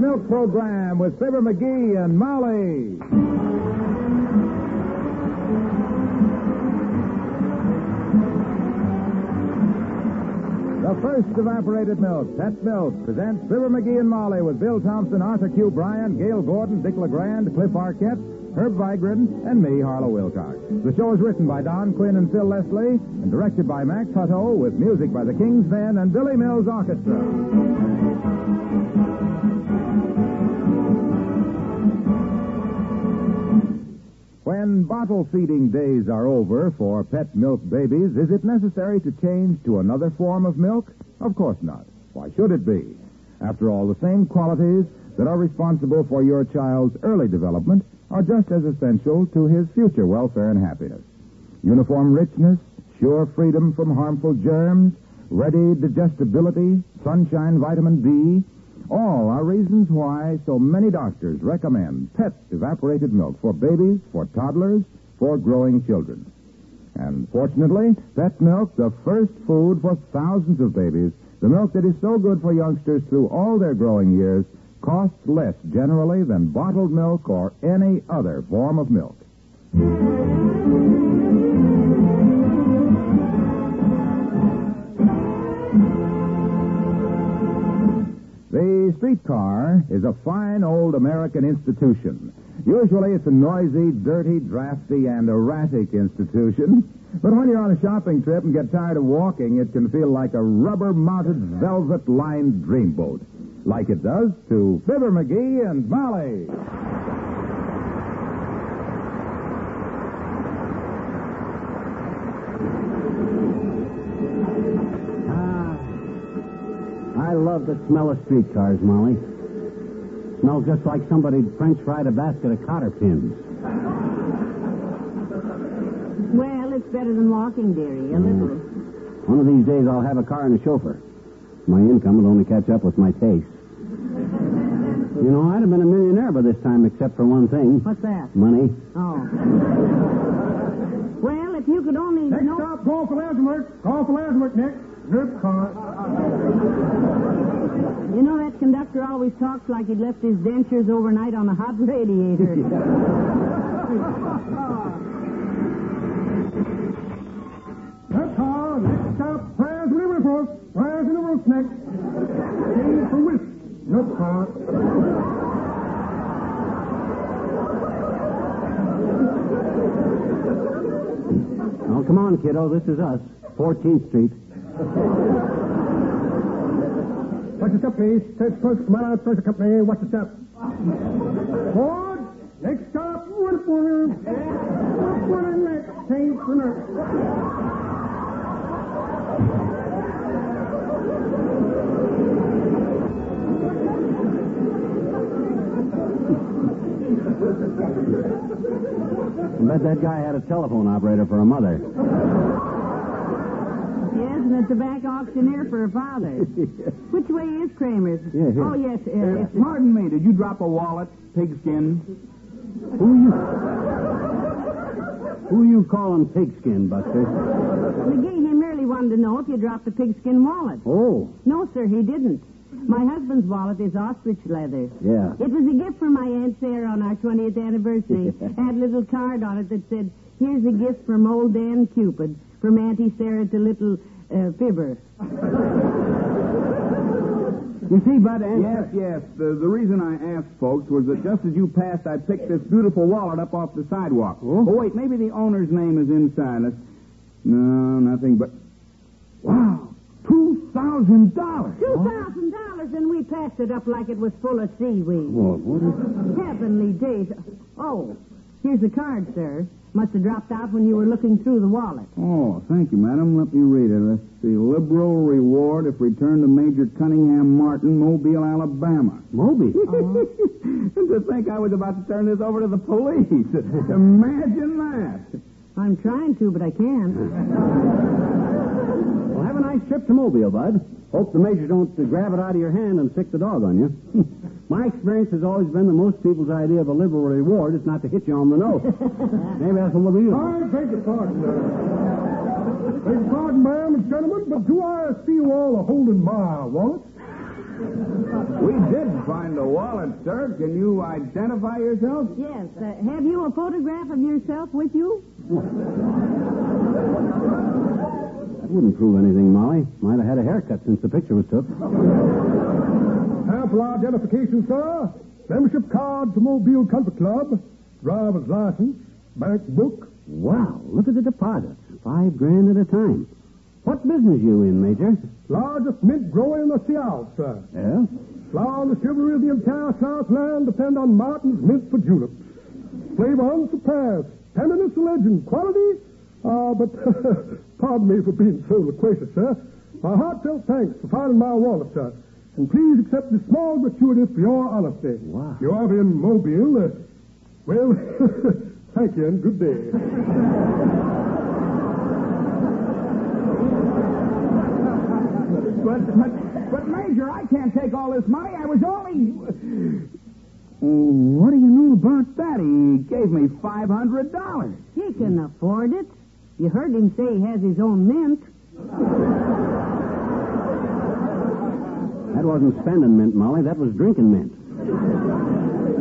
Milk Program with Fibber McGee and Molly. The first evaporated milk, Pet Milk, presents Fibber McGee and Molly with Bill Thompson, Arthur Q. Bryant, Gail Gordon, Dick LeGrand, Cliff Arquette, Herb Vigran, and me, Harlow Wilcox. The show is written by Don Quinn and Phil Leslie and directed by Max Hutto with music by the King's Men and Billy Mills Orchestra. When bottle feeding days are over for pet milk babies, is it necessary to change to another form of milk? Of course not. Why should it be? After all, the same qualities that are responsible for your child's early development are just as essential to his future welfare and happiness. Uniform richness, sure freedom from harmful germs, ready digestibility, sunshine vitamin D, all are reasons why so many doctors recommend pet evaporated milk for babies, for toddlers, for growing children. And fortunately, pet milk, the first food for thousands of babies, the milk that is so good for youngsters through all their growing years, costs less generally than bottled milk or any other form of milk. The streetcar is a fine old American institution. Usually it's a noisy, dirty, drafty, and erratic institution. But when you're on a shopping trip and get tired of walking, it can feel like a rubber-mounted, velvet-lined dreamboat. Like it does to Fibber McGee and Molly. I love the smell of streetcars, Molly. Smells just like somebody French fried a basket of cotter pins. Well, it's better than walking, dearie, a little. One of these days I'll have a car and a chauffeur. My income will only catch up with my taste. You know, I'd have been a millionaire by this time, except for one thing. What's that? Money. Oh. Well, if you could only Next stop, call for Lansworth. Call for Lansworth, Nick. Drip car. You know, that conductor always talks like he'd left his dentures overnight on a hot radiator. That car, next stop, prayers and the folks. Prayers and the roof, next. Change for whisk. Drip car. Oh, come on, kiddo. This is us. 14th Street. Watch the step, please. Search first, come out, first company. Watch the step. Forward. Next stop, Woodford. Woodford next. Change for nurse. I bet that guy had a telephone operator for a mother. Yes, and a tobacco auctioneer for a father. Which way is Kramer's? Yeah, here. Oh, yes. Pardon me, did you drop a wallet, pigskin? Who you calling pigskin, Buster? McGee, he merely wanted to know if you dropped a pigskin wallet. Oh. No, sir, he didn't. My husband's wallet is ostrich leather. Yeah. It was a gift from my Aunt Sarah on our 20th anniversary. Had a little card on it that said, "Here's a gift from old Dan Cupid, from Auntie Sarah to little Fibber." You see, Bud, Yes. The reason I asked, folks, was that just as you passed, I picked this beautiful wallet up off the sidewalk. Oh, wait, maybe the owner's name is inside. No, nothing but... Wow, $2,000. $2,000, and we passed it up like it was full of seaweed. Well, what is... Heavenly days. Oh, here's the card, sir. Must have dropped out when you were looking through the wallet. Oh, thank you, madam. Let me read it. Let's see. Liberal reward if returned to Major Cunningham Martin, Mobile, Alabama. Moby. And to think I was about to turn this over to the police. Imagine that. I'm trying to, but I can't. Well, have a nice trip to Mobile, Bud. Hope the major don't grab it out of your hand and sick the dog on you. My experience has always been that most people's idea of a liberal reward is not to hit you on the nose. Maybe that's a little you. I beg your pardon, sir. Beg your pardon, ma'am and gentlemen, but do I see you all a holding my wallet? We did find the wallet, sir. Can you identify yourself? Yes. Have you a photograph of yourself with you? That wouldn't prove anything, Molly. Might have had a haircut since the picture was took. Ample identification, sir. Membership card to Mobile Country Club. Driver's license. Bank book. Wow, look at the deposits. $5,000 at a time. What business you in, Major? Largest mint grower in the South, sir. Yeah? Flower and the chivalry of the entire Southland depend on Martin's mint for juleps. Flavor unsurpassed. Tenderness a legend. Quality? But pardon me for being so loquacious, sir. My heartfelt thanks for finding my wallet, sir. And please accept this small gratuity for your honesty. Wow. You are in Mobile. Well, thank you and good day. But, Major, I can't take all this money. I was only... What do you know about that? He gave me $500. He can afford it. You heard him say he has his own mint. That wasn't spending mint, Molly. That was drinking mint.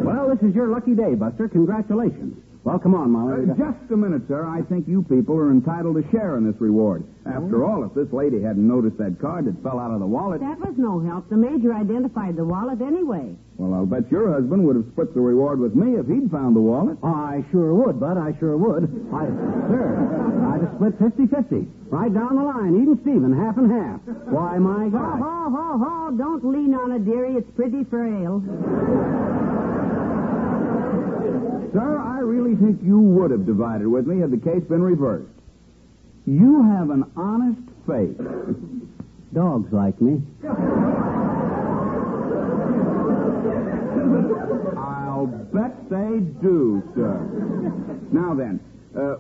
Well, this is your lucky day, Buster. Congratulations. Well, come on, Molly. Just a minute, sir. I think you people are entitled to share in this reward. After all, if this lady hadn't noticed that card that fell out of the wallet... That was no help. The Major identified the wallet anyway. Well, I'll bet your husband would have split the reward with me if he'd found the wallet. Oh, I sure would, Bud. I sure would. I'd have split 50-50. Right down the line. Even Steven, half and half. Why, my God. Ho. Don't lean on it, dearie. It's pretty frail. Sir, I really think you would have divided with me had the case been reversed. You have an honest face. Dogs like me. I'll bet they do, sir. Now then,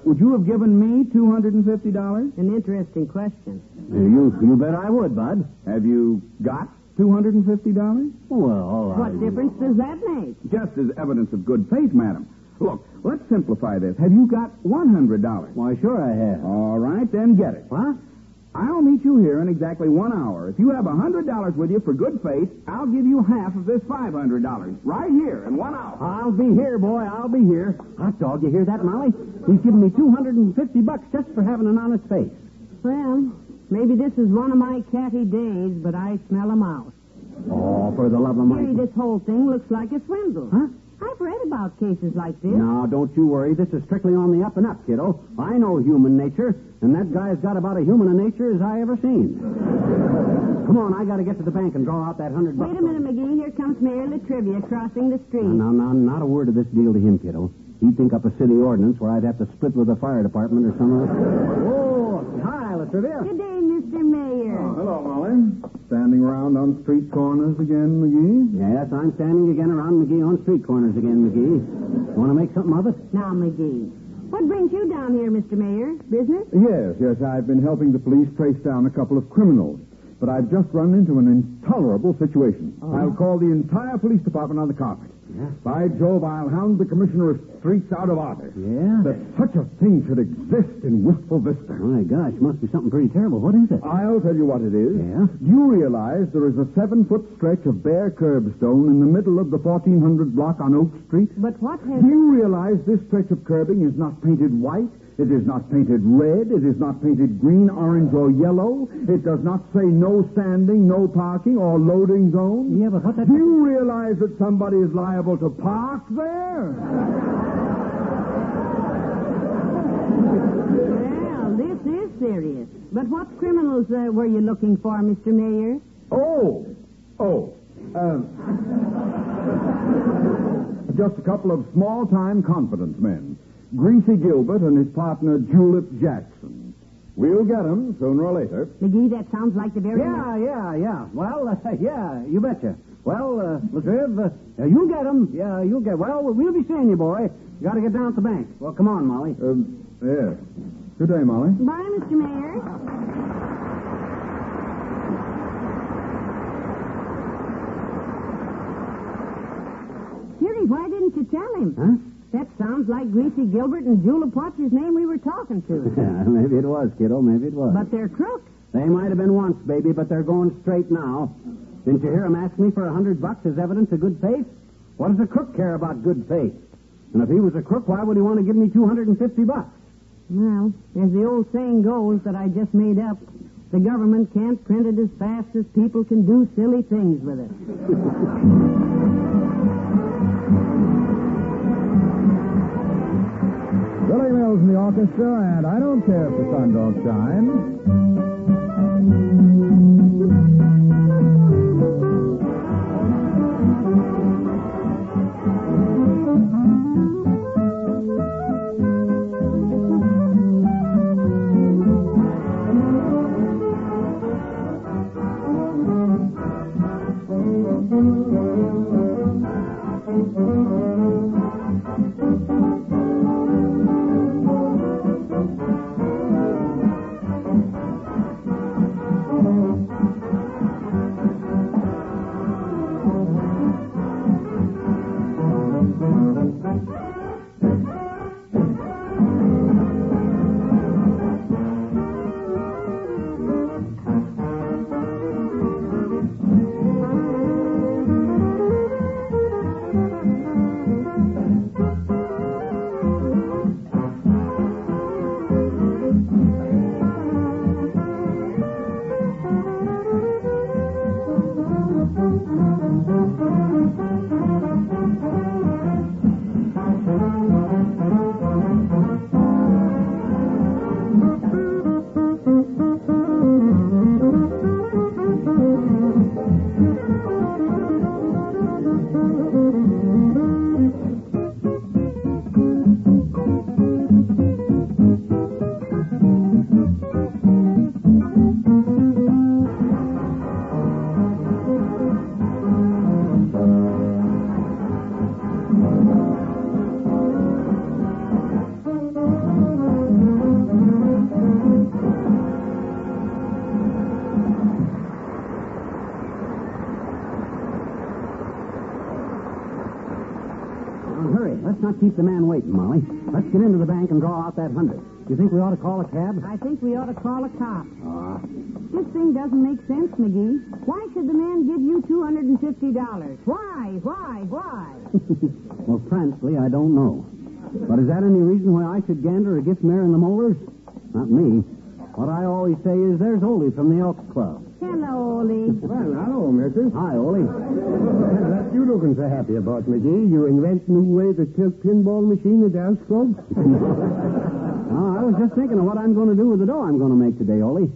would you have given me $250? An interesting question. You bet I would, Bud. Have you got $250? Well, What difference does that make? Just as evidence of good faith, madam. Look, let's simplify this. Have you got $100? Why, sure I have. All right, then get it. What? I'll meet you here in exactly 1 hour. If you have $100 with you for good faith, I'll give you half of this $500 right here in 1 hour. I'll be here, boy. I'll be here. Hot dog, you hear that, Molly? He's giving me $250 just for having an honest face. Well, maybe this is one of my catty days, but I smell a mouse. Oh, for the love of Dearie, Mike. this whole thing looks like a swindle. Huh? I've read about cases like this. No, don't you worry. This is strictly on the up and up, kiddo. I know human nature, and that guy's got about as human a nature as I ever seen. Come on, I got to get to the bank and draw out that $100. Wait a minute, McGee. Here comes Mayor Latrivia crossing the street. No, not a word of this deal to him, kiddo. He'd think up a city ordinance where I'd have to split with the fire department or something. Oh, hi, Latrivia. Good day, Mr. Mayor. Oh, hello, Molly. Standing around on street corners again, McGee? Yes, I'm standing again around McGee on street corners again, McGee. Want to make something of it? Now, McGee, what brings you down here, Mr. Mayor? Business? Yes. I've been helping the police trace down a couple of criminals. But I've just run into an intolerable situation. Oh. I'll call the entire police department on the carpet. Yeah? By Jove, I'll hound the commissioner of streets out of order. Yeah? That such a thing should exist in Wistful Vista. My gosh, must be something pretty terrible. What is it? I'll tell you what it is. Yeah? Do you realize there is a 7-foot stretch of bare curbstone in the middle of the 1400 block on Oak Street? But what has... Do you realize this stretch of curbing is not painted white? It is not painted red. It is not painted green, orange, or yellow. It does not say no standing, no parking, or loading zone. Yeah, but what that... Do you realize that somebody is liable to park there? Well, this is serious. But what criminals were you looking for, Mr. Mayor? Just a couple of small-time confidence men. Greasy Gilbert and his partner, Julep Jackson. We'll get them sooner or later. McGee, that sounds like the very... Yeah. Well, yeah, you betcha. Well, Latriv, you get him. Yeah, you'll get... Well, we'll be seeing you, boy. You got to get down to the bank. Well, come on, Molly. Yes. Good day, Molly. Bye, Mr. Mayor. Dearie, why didn't you tell him? Huh? That sounds like Greasy Gilbert and Julep, what's his name we were talking to. Yeah, maybe it was, kiddo. Maybe it was. But they're crooks. They might have been once, baby, but they're going straight now. Didn't you hear him ask me for $100 as evidence of good faith? What does a crook care about good faith? And if he was a crook, why would he want to give me $250? Well, as the old saying goes that I just made up, the government can't print it as fast as people can do silly things with it. Billy Mills in the orchestra, and I don't care if the sun don't shine. Let's not keep the man waiting, Molly. Let's get into the bank and draw out that $100. Do you think we ought to call a cab? I think we ought to call a cop. This thing doesn't make sense, McGee. Why should the man give you $250? Why? Well, frankly, I don't know. But is that any reason why I should gander a gift mare in the molars? Not me. What I always say is there's Ole from the Elks Club. Hello, Ole. Well, hello, missus. Hi, Ole. What you looking so happy about, McGee? You invent new way to tilt pinball machine at the Elks Club? I was just thinking of what I'm going to do with the dough I'm going to make today, Ole.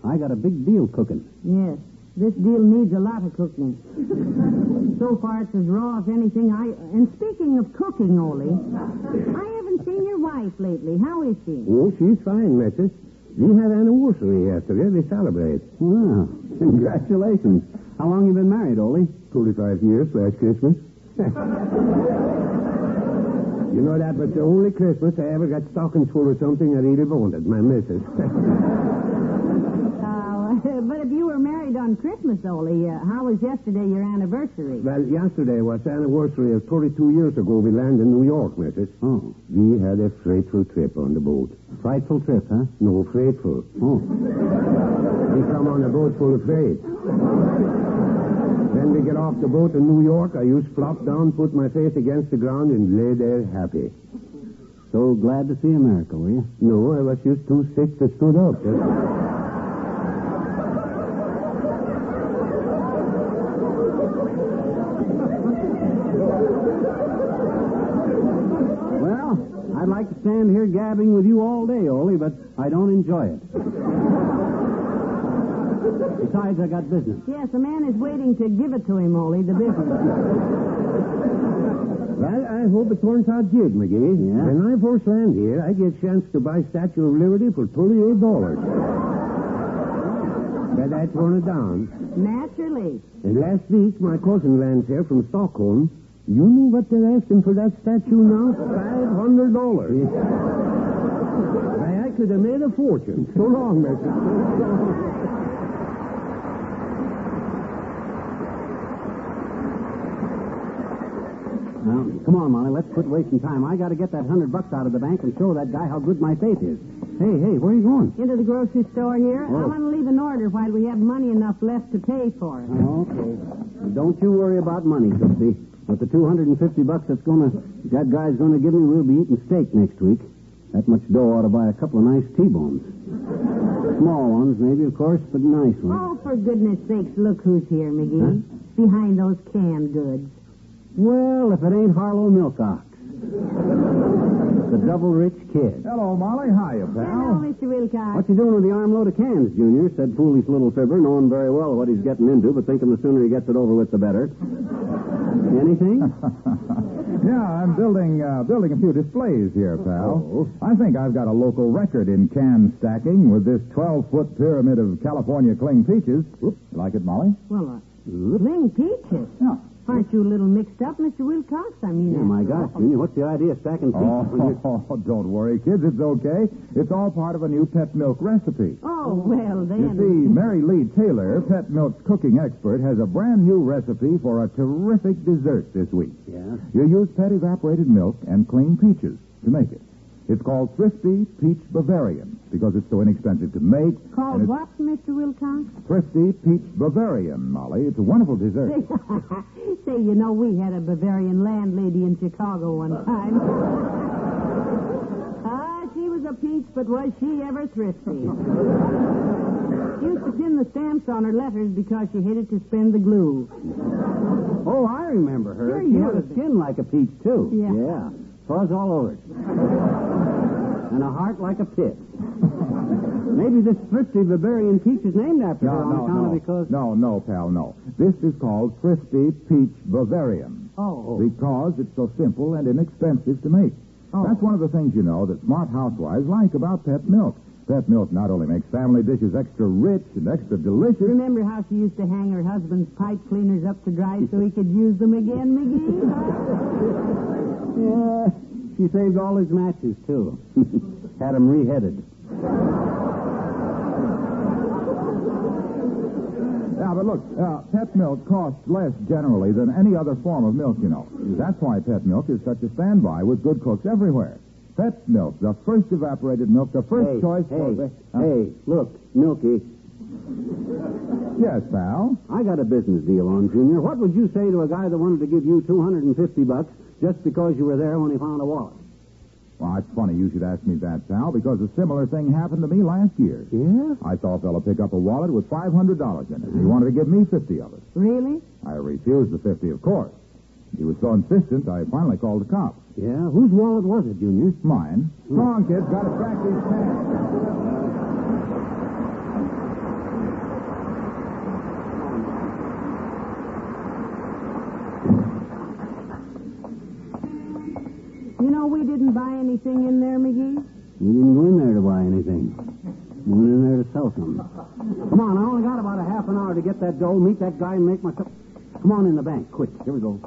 I got a big deal cooking. Yes, this deal needs a lot of cooking. So far, it's as raw as anything And speaking of cooking, Ole, I haven't seen your wife lately. How is she? Oh, she's fine, missus. We had anniversary yesterday. We celebrate. Wow. Congratulations. How long you been married, Ole? 25 years last Christmas. You know, that was the only Christmas I ever got stockings full of something I really wanted, my missus. But if you were married on Christmas, Ole, how was yesterday your anniversary? Well, yesterday was the anniversary of 32 years ago we landed in New York, missus. Oh. We had a frightful trip on the boat. Frightful trip, huh? No, frightful. Oh. We come on a boat full of freight. Then we get off the boat in New York. I used flop down, put my face against the ground, and lay there happy. So glad to see America, were you? No, I was just too sick to stood up. Well, I'd like to stand here gabbing with you all day, Ole, but I don't enjoy it. Besides, I got business. Yes, a man is waiting to give it to him, Ole, the business. Well, I hope it turns out good, McGee. Yeah? When I first land here, I get a chance to buy Statue of Liberty for $38. But I turn it down. Naturally. And last week, my cousin lands here from Stockholm. You know what they're asking for that statue now? $500. Why, I could have made a fortune. So long, mister. Now, come on, Molly. Let's quit wasting time. I got to get that $100 out of the bank and show that guy how good my faith is. Hey, where are you going? Into the grocery store here. Oh. I want to leave an order while we have money enough left to pay for it. Oh, okay. Don't you worry about money, Tootsie. With the $250 that guy's gonna give me, we'll be eating steak next week. That much dough ought to buy a couple of nice T-bones. Small ones, maybe, of course, but nice ones. Oh, for goodness sakes, look who's here, McGee. Huh? Behind those canned goods. Well, if it ain't Harlow Milkox. The double-rich kid. Hello, Molly. Hiya, Hello, pal. Mr. Wilcox. What you doing with the armload of cans, Junior? Said foolish little Fibber, knowing very well what he's getting into, but thinking the sooner he gets it over with, the better. Anything? Yeah, I'm building a few displays here, pal. Oh. I think I've got a local record in can stacking with this 12-foot pyramid of California cling peaches. Oops. Like it, Molly? Well, cling peaches. Yeah. Aren't you a little mixed up, Mr. Wilcox? I mean... Yeah, my gosh, Junior, what's the idea of stacking peaches when you're... Oh, don't worry, kids. It's okay. It's all part of a new pet milk recipe. Oh, well, then... You see, Mary Lee Taylor, Pet Milk's cooking expert, has a brand new recipe for a terrific dessert this week. Yeah? You use pet evaporated milk and clean peaches to make it. It's called Thrifty Peach Bavarian because it's so inexpensive to make. Called what, Mr. Wilcox? Thrifty Peach Bavarian, Molly. It's a wonderful dessert. Say, you know, we had a Bavarian landlady in Chicago one time. She was a peach, but was she ever thrifty? Used to pin the stamps on her letters because she hated to spend the glue. Oh, I remember her. Sure She you had a do. skin like a peach, too. Yeah. Fuzz all over it. And a heart like a pit. Maybe this thrifty Bavarian peach is named after her on account of because... No, pal, no. This is called Thrifty Peach Bavarian. Oh. Because it's so simple and inexpensive to make. Oh. That's one of the things, you know, that smart housewives like about Pet Milk. Pet Milk not only makes family dishes extra rich and extra delicious... Remember how she used to hang her husband's pipe cleaners up to dry so he could use them again, McGee? Yeah, she saved all his matches, too. Had them reheaded. Yeah, but look, Pet Milk costs less generally than any other form of milk, you know. That's why Pet Milk is such a standby with good cooks everywhere. Pet Milk, the first evaporated milk, the first choice for... Hey, look, Milky, Yes, pal. I got a business deal on, Junior. What would you say to a guy that wanted to give you $250 just because you were there when he found a wallet? Well, it's funny you should ask me that, pal, because a similar thing happened to me last year. Yeah? I saw a fellow pick up a wallet with $500 in it. He wanted to give me 50 of it. Really? I refused the 50, of course. He was so insistent, I finally called the cops. Yeah? Whose wallet was it, Junior? Mine. Come on, kids. Got to track these cans. You know, we didn't buy anything in there, McGee. We didn't go in there to buy anything. We went in there to sell something. Come on, I only got about a half an hour to get that dough, meet that guy, and make myself... Come on in the bank, quick. Here we go.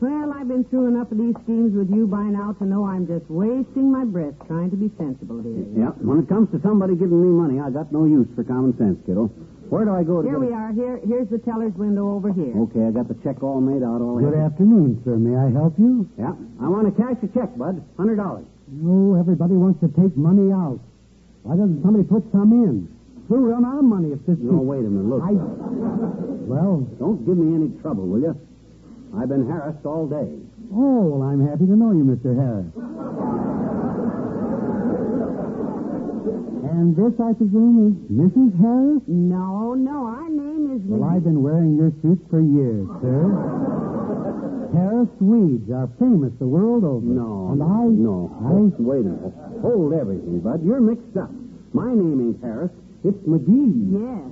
Well, I've been through enough of these schemes with you by now to know I'm just wasting my breath trying to be sensible here. Yeah, when it comes to somebody giving me money, I got no use for common sense, kiddo. Where do I go to Here we are. Here's the teller's window over here. Okay, I got the check all made out. Good afternoon, sir. May I help you? Yeah, I want to cash a check, bud. $100. No, everybody wants to take money out. Why doesn't somebody put some in? We'll run our money if this... No, wait a minute, look. Well... Don't give me any trouble, will you? I've been harassed all day. Oh, well, I'm happy to know you, Mr. Harris. And this, I presume, is Mrs. Harris? No, our name is... Well, I've been wearing your suit for years, sir. Harris Swedes are famous the world over. No. And I... Wait a minute. Hold everything, bud. You're mixed up. My name ain't Harris. It's McGee. Yes.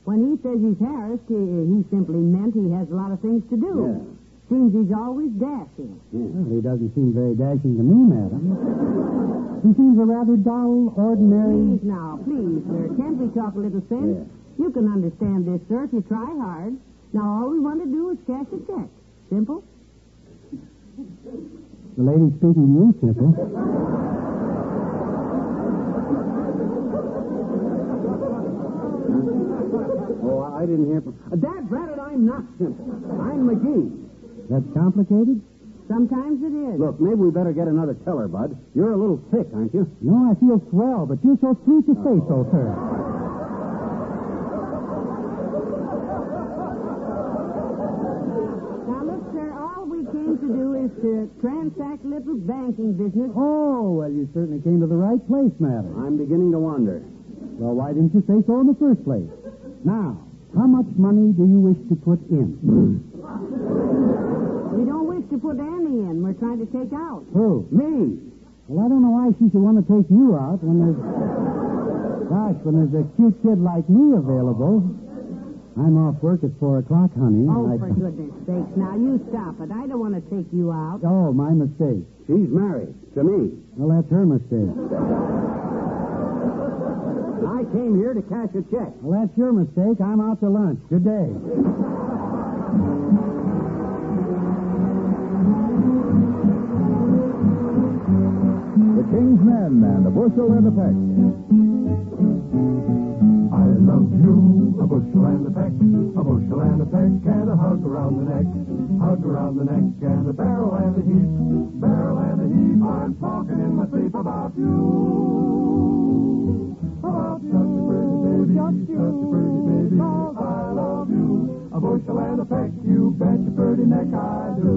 When he says he's harassed, he simply meant he has a lot of things to do. Yeah. Seems he's always dashing. Well, he doesn't seem very dashing to me, madam. He seems a rather dull, ordinary... Please now, please, sir. Can't we talk a little sense? Yeah. You can understand this, sir, if you try hard. Now, all we want to do is cash a check. Simple? The lady speaking to you, Simple. Oh, I didn't hear from... Dad, Bradford, I'm not simple. I'm McGee. That's complicated? Sometimes it is. Look, maybe we better get another teller, Bud. You're a little sick, aren't you? No, I feel swell, but you're so sweet to say so, sir. Now, look, sir, all we came to do is to transact little banking business. Oh, well, you certainly came to the right place, madam. I'm beginning to wonder. Well, why didn't you say so in the first place? Now, how much money do you wish to put in? We don't wish to put any in. We're trying to take out. Who? Me! Well, I don't know why she should want to take you out when there's... Gosh, when there's a cute kid like me available. I'm off work at 4 o'clock, honey. Oh, for goodness sakes. Now, you stop it. I don't want to take you out. Oh, my mistake. She's married to me. Well, that's her mistake. I came here to cash a check. Well, that's your mistake. I'm out to lunch. Good day. The King's Men and a bushel and a peck. I love you, a bushel and a peck, a bushel and a peck, and a hug around the neck, and a barrel and a heap, I'm talking in my sleep about you. About such a pretty baby, such a pretty baby, I love you, a bushel and a peck, you bet your pretty neck I do.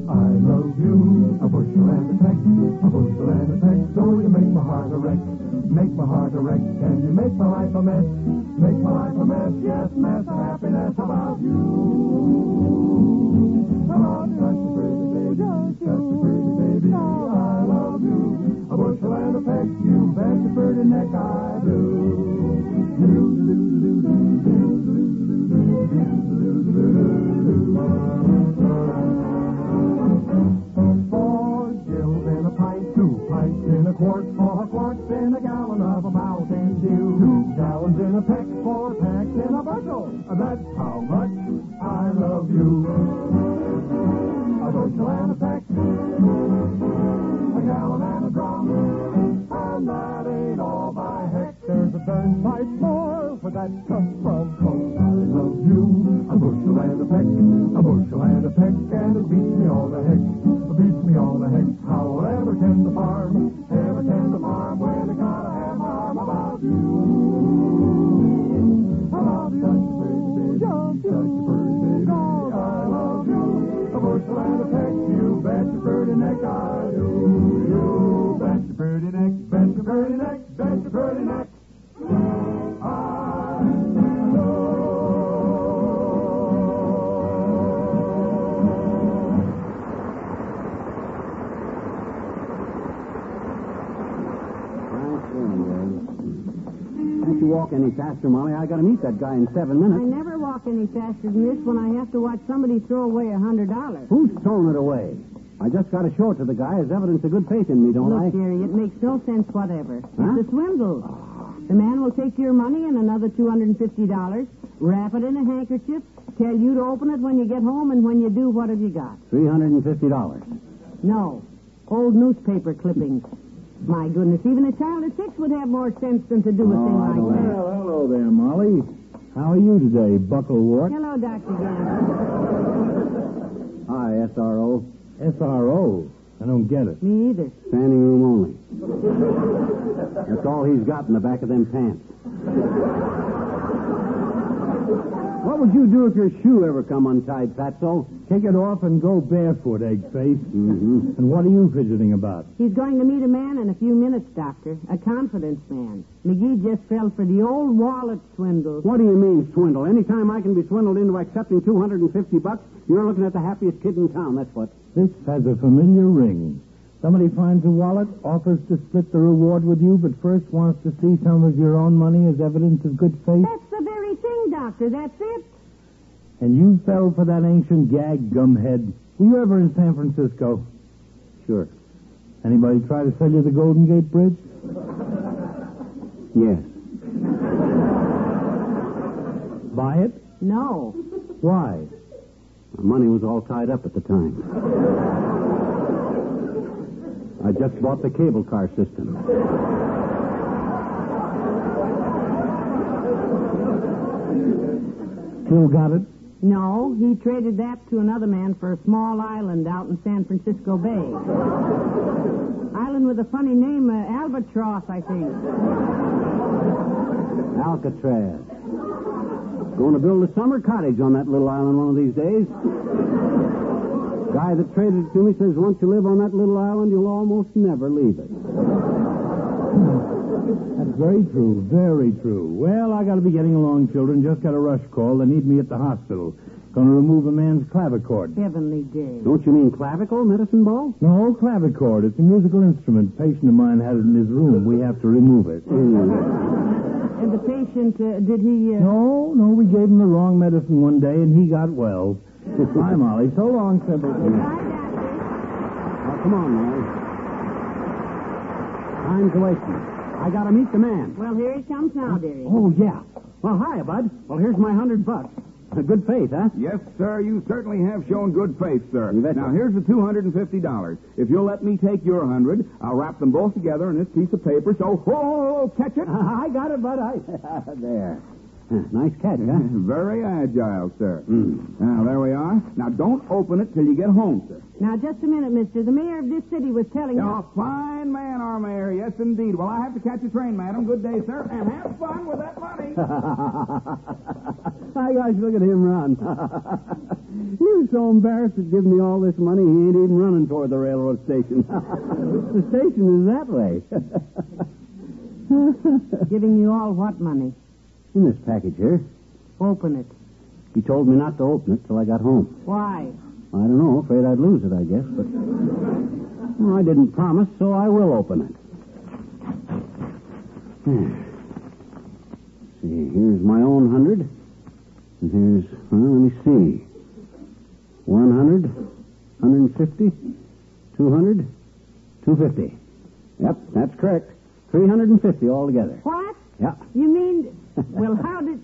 I love you, a bushel and a peck, so you make my heart a wreck, and you make my life a mess, yes, mess of happiness about you. About such a pretty baby, I love you, a bushel and a peck, you bet your pretty neck I do. Four gills in a pint, 2 pints in a quart, 4 quarts in a gallon of a Mountain Dew, 2 gallons in a peck, 4 packs in a bushel. That's how much I love you. A bushel and a peck, a gallon and a drum, and that ain't all by heck. There's a turnpike more where that comes from. I love you, a bushel and a peck, and it beats me all the heck, However can the farm, when I gotta have my arm about you. About such a pretty baby, I love you, a bushel and a peck, you bet your pretty neck I do. You bet your pretty neck, bet your pretty neck, bet your pretty neck. Can't you walk any faster, Molly? I got to meet that guy in 7 minutes. I never walk any faster than this when I have to watch somebody throw away $100. Who's throwing it away? I just got to show it to the guy as evidence of good faith in me, don't I? Look, Jerry, it makes no sense whatever. Huh? It's a swindle. The man will take your money and another $250, wrap it in a handkerchief, tell you to open it when you get home, and when you do, what have you got? $350. No. Old newspaper clippings. My goodness, even a child of 6 would have more sense than to do a thing like that. Well, hello there, Molly. How are you today, Bucklewart? Hello, Dr. Gant. Hi, SRO. SRO? I don't get it. Me either. Standing room only. That's all he's got in the back of them pants. What would you do if your shoe ever come untied, Fatso? Kick it off and go barefoot, Eggface. Mm-hmm. And what are you fidgeting about? He's going to meet a man in a few minutes, Doctor. A confidence man. McGee just fell for the old wallet swindle. What do you mean, swindle? Anytime I can be swindled into accepting $250, you're looking at the happiest kid in town, that's what. This has a familiar ring. Somebody finds a wallet, offers to split the reward with you, but first wants to see some of your own money as evidence of good faith? That's the very thing, Doctor. That's it. And you fell for that ancient gag, gumhead. Were you ever in San Francisco? Sure. Anybody try to sell you the Golden Gate Bridge? Yes. Buy it? No. Why? My money was all tied up at the time. I just bought the cable car system. Still got it? No, he traded that to another man for a small island out in San Francisco Bay. Island with a funny name, Albatross, I think. Alcatraz. Going to build a summer cottage on that little island one of these days. Guy that traded it to me says once you live on that little island, you'll almost never leave it. That's very true, very true. Well, I got to be getting along, children. Just got a rush call. They need me at the hospital. Going to remove a man's clavichord. Heavenly day. Don't you mean clavicle, medicine ball? No, clavichord. It's a musical instrument. A patient of mine had it in his room. We have to remove it. And the patient, did he... No, we gave him the wrong medicine one day, and he got well. Bye, Molly. So long, Fibber. Bye, Doctor. Oh, come on, Molly. Time's wasting. I got to meet the man. Well, here he comes now, dearie. Oh, yeah. Well, hiya, bud. Well, here's my $100. Good faith, huh? Yes, sir, you certainly have shown good faith, sir. You betcha. Now, here's the $250. If you'll let me take your 100, I'll wrap them both together in this piece of paper, so, catch it. I got it, bud. There. Nice catch, huh? Very agile, sir. Now, there we are. Now, don't open it till you get home, sir. Now, just a minute, mister. The mayor of this city was telling A us... fine man, our mayor. Yes, indeed. Well, I have to catch a train, madam. Good day, sir, and have fun with that money. Hi, guys, look at him run. He was so embarrassed at giving me all this money, he ain't even running toward the railroad station. The station is that way. Giving you all what money? In this package here. Open it. He told me not to open it till I got home. Why? I don't know. Afraid I'd lose it, I guess. But I didn't promise, so I will open it. See, here's my own 100. And here's, let me see. 100, 150, 200, 250. Yep, that's correct. 350 altogether. What? Yeah. You mean... Well, how did...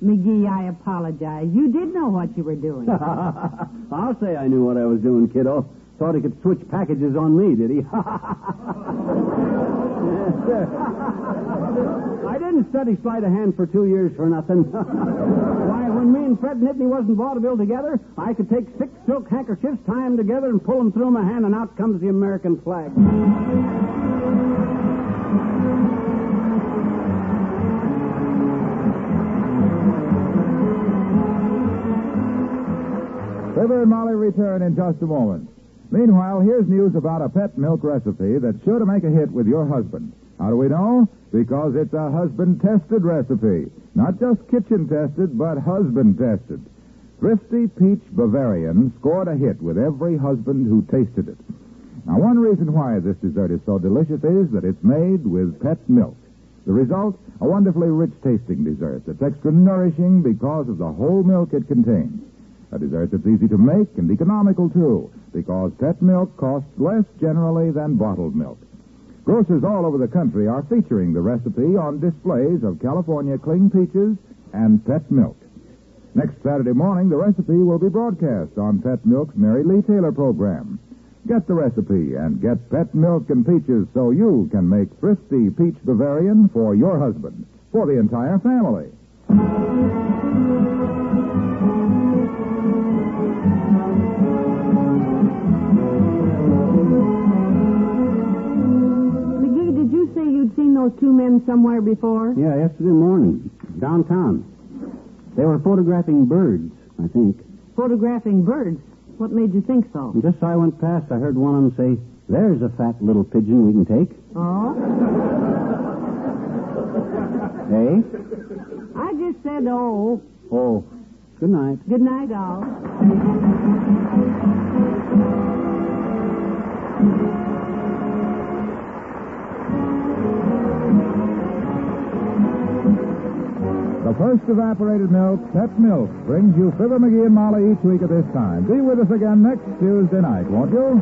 McGee, I apologize. You did know what you were doing. I'll say I knew what I was doing, kiddo. Thought he could switch packages on me, did he? I didn't study sleight of hand for 2 years for nothing. Why, when me and Fred Nittany wasn't vaudeville together, I could take 6 silk handkerchiefs, tie them together, and pull them through my hand, and out comes the American flag. Fibber and Molly return in just a moment. Meanwhile, here's news about a pet milk recipe that's sure to make a hit with your husband. How do we know? Because it's a husband-tested recipe. Not just kitchen-tested, but husband-tested. Thrifty Peach Bavarian scored a hit with every husband who tasted it. Now, one reason why this dessert is so delicious is that it's made with pet milk. The result? A wonderfully rich-tasting dessert that's extra nourishing because of the whole milk it contains. A dessert that's easy to make and economical, too, because pet milk costs less generally than bottled milk. Grocers all over the country are featuring the recipe on displays of California cling peaches and pet milk. Next Saturday morning, the recipe will be broadcast on Pet Milk's Mary Lee Taylor program. Get the recipe and get pet milk and peaches so you can make Thrifty Peach Bavarian for your husband, for the entire family. You'd seen those two men somewhere before? Yeah, yesterday morning, downtown. They were photographing birds, I think. Photographing birds? What made you think so? And just as I went past, I heard one of them say, "There's a fat little pigeon we can take." Oh? Hey? I just said, oh. Oh. Good night. Good night, all. The first evaporated milk, Pet Milk, brings you Fibber McGee and Molly each week at this time. Be with us again next Tuesday night, won't you?